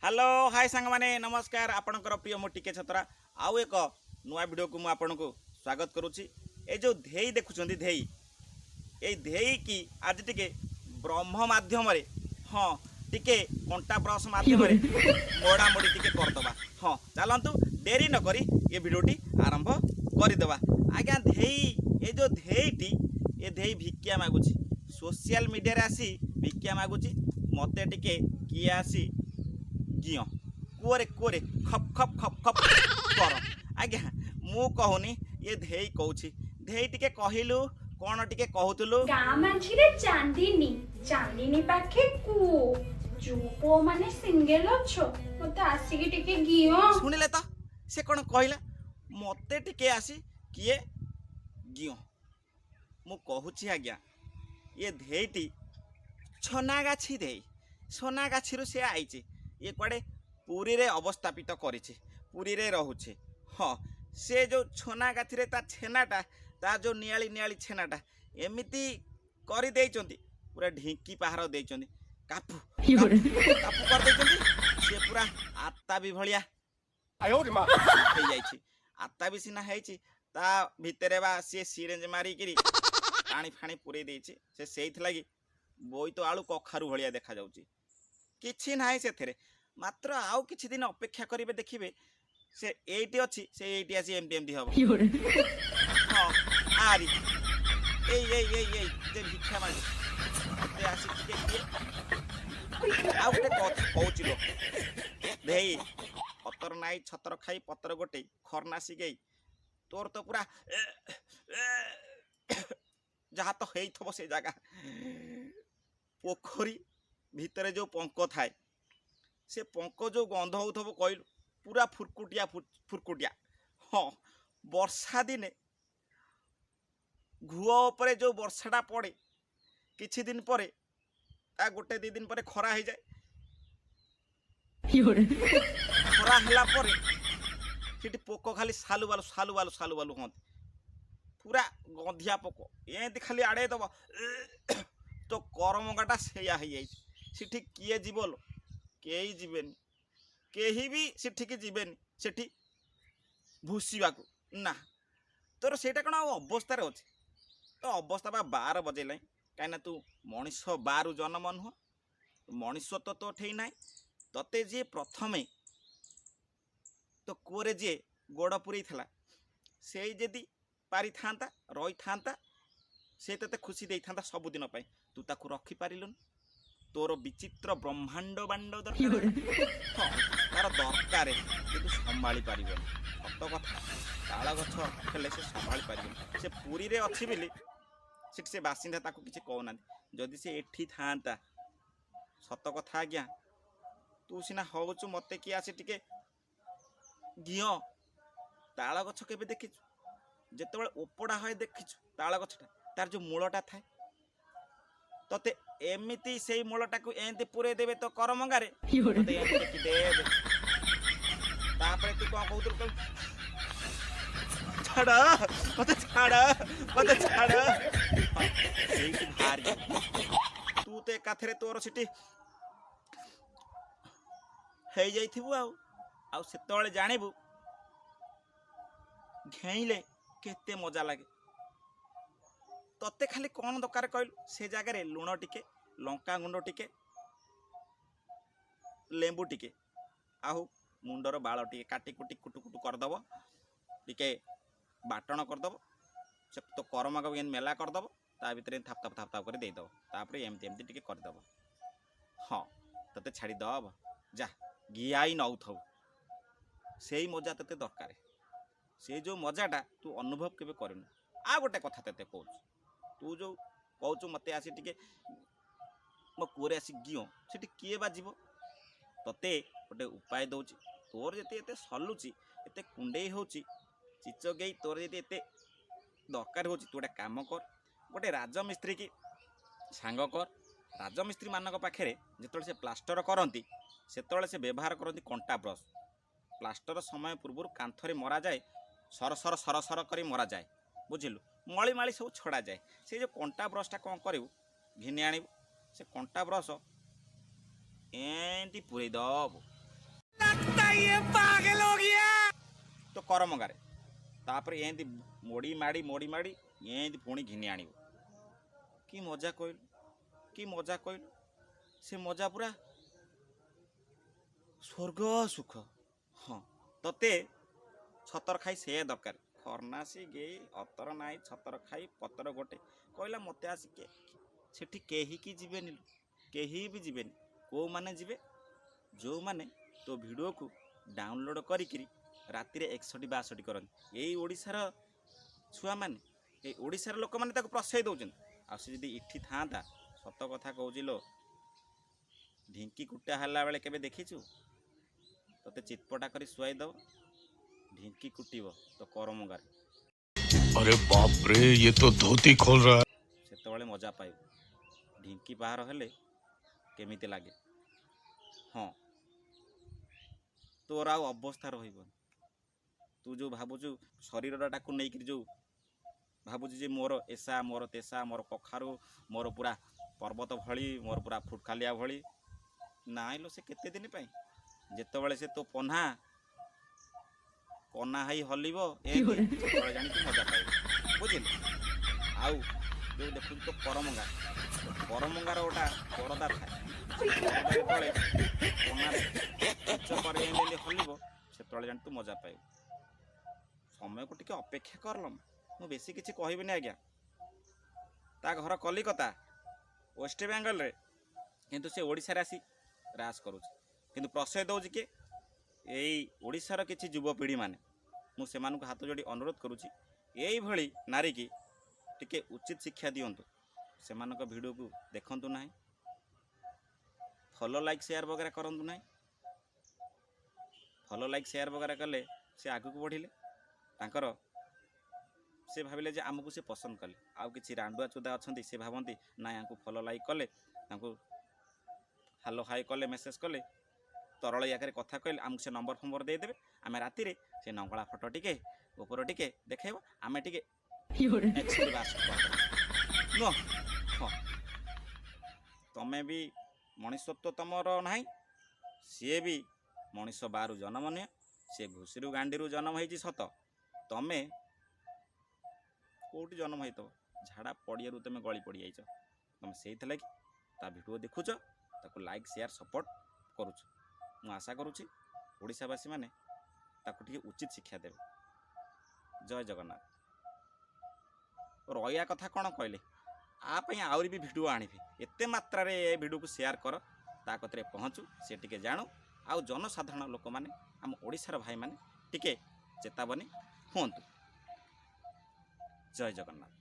Hello hi सांग माने नमस्कार आपणकर प्रिय मो टिके छतरा आउ एक नुआ वीडियो को मु आपन को स्वागत करुच्ची। ए जो धेई देखुछंती धेई ए धेई की आज टिके ब्रह्म माध्यम रे हाँ टिके कंटा ब्रश माध्यम रे मोड़ा मोड़ी टिके करदबा। हाँ चलतु डेरी न करी ये वीडियोटी आरंभ करदबा। आज्ञा धेई ए जो धेईटी ए धेई भिक्षा मागुची सोशल मीडिया रे आसी भिक्षा मागुची मते टिके किए आसी गियो कुरे कुरे खप खप खप खप कर आज्ञा मु कहूनी ये धेई कहूची धेई टिके कहिलु कौन टिके कहूतलु गाँ माझिरे चांदिनी चांदिनी पाखे कु जो पो माने सिंगल अछो मते आसीकी टिके गियो सुनिले तो से कौन कहला मते टिके आसी किए गियो मु कहूची आज्ञा ये धेईटी छनागाछी धेई सोनागाछी रु से आईची ये कुआडे पुरी रे अवस्थापित करिछि पुरी रे रहुछि। हाँ से जो छनागाछी रे ता छेनाटा ता जो नियाली नियाली छेनाटा एमिति करि देइचंती पूरा ढिंकी पहाड़ देइचंती कापू कापू कर देइचंती से पूरा आत्ता भी भलिया हे जाइछि आत्ता भी सिना हेइछि ता भितरे बा से सिरेंज मारी किरी पानी फाणी पुरे देइछि से सेइथ लागि बोईतो आलू कखारू भलिया देखा जाउछि किछि नाही सेथरे मात्र आउ किछि दिन अपेक्षा करिवे देखिबे से एइटी अछि से एइटी आसी एमटी एमटी हबो। हां आरी ए जे भिक्षा मागे ते आसी के आउ गोटे कथा कहूचिलो देई पतर नाई छतर खाई पतर गोटे खरनासी गई तोर तो पूरा जहाँ तो हेई थबो से जगह पोखरी भितरे जो पंक थाए से पंक जो गंध होथबो कहलु पूरा फुरकुटिया फुरकुटिया। हाँ वर्षा दिने घुओ उपरे जो वर्षाटा पड़े किछि दिन परे ता गोटे दी दिन परे खरा हो जाए खरा हला परे सेठी पोक खाली सालु बालु हंती पूरा गंधिया पोक एंती खाली आड़े दब तो करमगाटा सेया हो जाए सेठी किए जीव लो केही जीवेनी केही भी सेठी जीवेनी सेठी भूसीबाकू ना तोर सेटा कण अवस्था अच्छे तो अवस्था बा बार बजेला कहीं तू मनीष बारु जन्म नुह मनीष तो ठेई ना तते जी प्रथमे तो कोरे जी गोड़ पुरई थला से जदि पारि था रही था से ते खुशी दे था सबुदिन तू ताकू रखी पारिलुन तोर विचित्र ब्रह्मांड बांड दरकार हाँ तार दरकार कि संभाली पार सत कथा ताल गछ हेले से संभाली पार से पुरी रे अच्छी बोली से बासिंदा ताकू किसी कहना जदि से एठी था सत कथा आज्ञा तू सीना हूँ मत किए आसी टिके गियो ताल गछ केबे देखिछु जेतेबेले ओपड़ा होय देखिछु ताल गछटा तार जो मूलटा थाए तते एमिति से मूलटा को एंती पुरे देबे तो करमंगारे तते एंती टेकी देबे तापरे तू कोन कहउतु छाड़ा मते छाड़ा एई भारी तू ते काथरे तोर सिटी हेई जाइथिबु आउ सेतबेले जानिबु घेइले केते मजा लागे तते खाली कौन दरकार कहलु से जगह लुण टिके लंका गुंड टिके लेंबू टिके आहु मुंडर बाल टिके काटी कुटी कुटु कुटु करदब टिके बाटण करदब से तो करमग मेला करदब ता भितर थाप थाप थाप थाप कर देदब तापर एमती एमती टिके करदब। हाँ तते छाड़ी दब जा गियाई नौथब से मजा तते दरकार से जो मजाटा तू अनुभव केबे करनु। आ गोटे कथा तेते कहूँ तू जो कहू मत आसी टिके मो कुरे आसी गियो से किए बाजिब तते गोटे उपाय दौची तोर जते एते सलुची एते कुंडे होची चिचगई तोर जते एते दरकार होची तू गोटे काम कर गोटे राजमिस्त्री की सांग कर राजमिस्त्री मानक पाखे जिते से प्लास्टर करती से व्यवहार करती कंटा ब्रश प्लास्टर समय पूर्व कांथरे मरा जाए सर सर सर सर कर मरा जाए बुझिलु मली माली सब छड़ा जाए से जो कंटा ब्रशटा कौन करू घिनी आणु से कंटा ब्रश एंती पुरे दब ତ କରମଙ୍ଗାରେ ତାପରେ ଏମିତି ମୋଡ଼ି ମାଡ଼ି ଏମିତି ପୁଣି ଘିନି ଆଣିବ। କି ମଜା କହିଲୁ, କି ମଜା କହିଲୁ, ସେ ମଜା ପୁରା ସ୍ୱର୍ଗ ସୁଖ। ହଁ ତତେ ଛତର ଖାଇ ସେ ଦରକାର, ଫର୍ଣ୍ଣାସି ଗେଇ ଅତର ନାଇଁ ଛତର ଖାଇ ପତର ଗୋଟେ କହିଲା ମୋତେ ଆସିକି ସେଠି କେହି କି ଯିବେନି, କେହି ବି ଯିବେନି। କେଉଁମାନେ ଯିବେ? ଯେଉଁମାନେ ତୋ ଭିଡ଼ିଓକୁ ଡାଉନଲୋଡ଼ କରିକିରି ରାତିରେ 61 କରନ୍ତି। ଏଇ ଓଡ଼ିଶାର ଛୁଆମାନେ, ଏଇ ଓଡ଼ିଶାର ଲୋକମାନେ ତାକୁ ପ୍ରଶ୍ରୟ ଦେଉଛନ୍ତି। ଆଉ ସେ ଯଦି ଏଠି ଥାଆନ୍ତା, ସତ କଥା କହୁଛି ଲୋ, ଢିଙ୍କି କୁଟା ହେଲା ବେଳେ କେବେ ଦେଖିଛୁ? ତତେ ଚିତପଟା କରି ଶୁଆଇ ଦେବ, ଢିଙ୍କି କୁଟିବ ତ କରମଙ୍ଗାରେ। अरे बाप रे, ये तो धोती खोल रहा है। ସେତେବେଳେ ମଜା ପାଇବୁ। ଢିଙ୍କି ପାହାର ହେଲେ କେମିତି ଲାଗେ। ହଁ ତୋର ଆଉ ଅବସ୍ଥା ରହିବନି। ତୁ ଯେଉଁ ଭାବୁଛୁ ଶରୀରଟାକୁ ନେଇକିରି ଯେଉଁ ଭାବୁଛୁ ଯେ ମୋର ଏସା ମୋର ତେସା ମୋର କଖାରୁ ମୋର ପୁରା ପର୍ବତ ଭଳି ମୋର ପୁରା ଫୁଟକାଲିଆ ଭଳି, ନାଇଁ ଲୋ, ସେ କେତେ ଦିନ ପାଇଁ? ଯେତେବେଳେ ସେ ତୋ କନା ହେଇ ହଲିବ ସେତେବେଳେ ଜାଣିକି ମଜା ପାଇବୁ, ବୁଝିଲୁ? ଆଉ ଯେଉଁ ଦେଖୁଛୁ ତ କରମଙ୍ଗାର ଗୋଟା ପରଦା ଥାଏ। ପରଦା ଯେତେବେଳେ କନାରେ ଉଚ୍ଚ କରି ଏମିତି ହଲିବ ସେତେବେଳେ ଜାଣି ତୁ ମଜା ପାଇବୁ। ସମୟକୁ ଟିକେ ଅପେକ୍ଷା କରଲ, ମୁଁ ବେଶୀ କିଛି କହିବିନି ଆଜ୍ଞା। ତା ଘର କଲିକତା, ୱେଷ୍ଟବେଙ୍ଗଲରେ, କିନ୍ତୁ ସେ ଓଡ଼ିଶାରେ ଆସି ରାଜ କରୁଛି। କିନ୍ତୁ ପ୍ରଶ୍ରୟ ଦେଉଛି କିଏ? ଏଇ ଓଡ଼ିଶାର କିଛି ଯୁବପିଢ଼ିମାନେ। ମୁଁ ସେମାନଙ୍କୁ ହାତ ଯୋଡ଼ି ଅନୁରୋଧ କରୁଛି, ଏଇଭଳି ନାରୀକି ଟିକେ ଉଚିତ ଶିକ୍ଷା ଦିଅନ୍ତୁ। ସେମାନଙ୍କ ଭିଡ଼ିଓକୁ ଦେଖନ୍ତୁ ନାହିଁ, ଫଲୋ ଲାଇକ୍ ସେୟାର ବଗେରା କରନ୍ତୁ ନାହିଁ। ଫଲୋ ଲାଇକ୍ ସେୟାର ବଗେରା କଲେ ସେ ଆଗକୁ ବଢ଼ିଲେ, ତାଙ୍କର ସେ ଭାବିଲେ ଯେ ଆମକୁ ସେ ପସନ୍ଦ କଲେ। ଆଉ କିଛି ରାଣ୍ଡୁଆ ଚୁଦା ଅଛନ୍ତି, ସେ ଭାବନ୍ତି ନାଇଁ ୟାଙ୍କୁ ଫଲୋ ଲାଇକ୍ କଲେ, ତାଙ୍କୁ ହାଲୋ ହାଇ କଲେ, ମେସେଜ କଲେ, ତରଳ ଆଗରେ କଥା କହିଲେ ଆମକୁ ସେ ନମ୍ବର ଫମ୍ବର ଦେଇଦେବେ। ଆମେ ରାତିରେ ସେ ନଙ୍ଗଳା ଫଟୋ ଟିକେ ଉପର ଟିକେ ଦେଖେଇବ, ଆମେ ଟିକେ ନୁହଁ। ହଁ ତମେ ବି ମଣିଷତ୍ୱ ତମର ନାହିଁ, ସିଏ ବି ମଣିଷ ବାରୁ ଜନ୍ମ ନୁହେଁ। ସେ ଘୁଷିରୁ ଗାଣ୍ଡିରୁ ଜନ୍ମ ହେଇଛି ସତ, ତମେ କେଉଁଠି ଜନ୍ମ ହେଇଥିବ? ଝାଡ଼ା ପଡ଼ିଆରୁ ତମେ ଗଳି ପଡ଼ିଯାଇଛ। ତମେ ସେଇଥିଲାଗି ତା ଭିଡ଼ିଓ ଦେଖୁଛ, ତାକୁ ଲାଇକ୍ ସେୟାର ସପୋର୍ଟ କରୁଛ। ମୁଁ ଆଶା କରୁଛି ଓଡ଼ିଶାବାସୀମାନେ ତାକୁ ଟିକେ ଉଚିତ ଶିକ୍ଷା ଦେବେ। ଜୟ ଜଗନ୍ନାଥ। ରହିବା କଥା କ'ଣ କହିଲେ, ଆ ପାଇଁ ଆହୁରି ବି ଭିଡ଼ିଓ ଆଣିବି। ଏତେ ମାତ୍ରାରେ ଏ ଭିଡ଼ିଓକୁ ସେୟାର କର, ତା କତିରେ ପହଞ୍ଚୁ, ସେ ଟିକେ ଜାଣୁ। ଆଉ ଜନସାଧାରଣ ଲୋକମାନେ, ଆମ ଓଡ଼ିଶାର ଭାଇମାନେ ଟିକେ ଚେତାବନୀ ହୁଅନ୍ତୁ। ଜୟ ଜଗନ୍ନାଥ।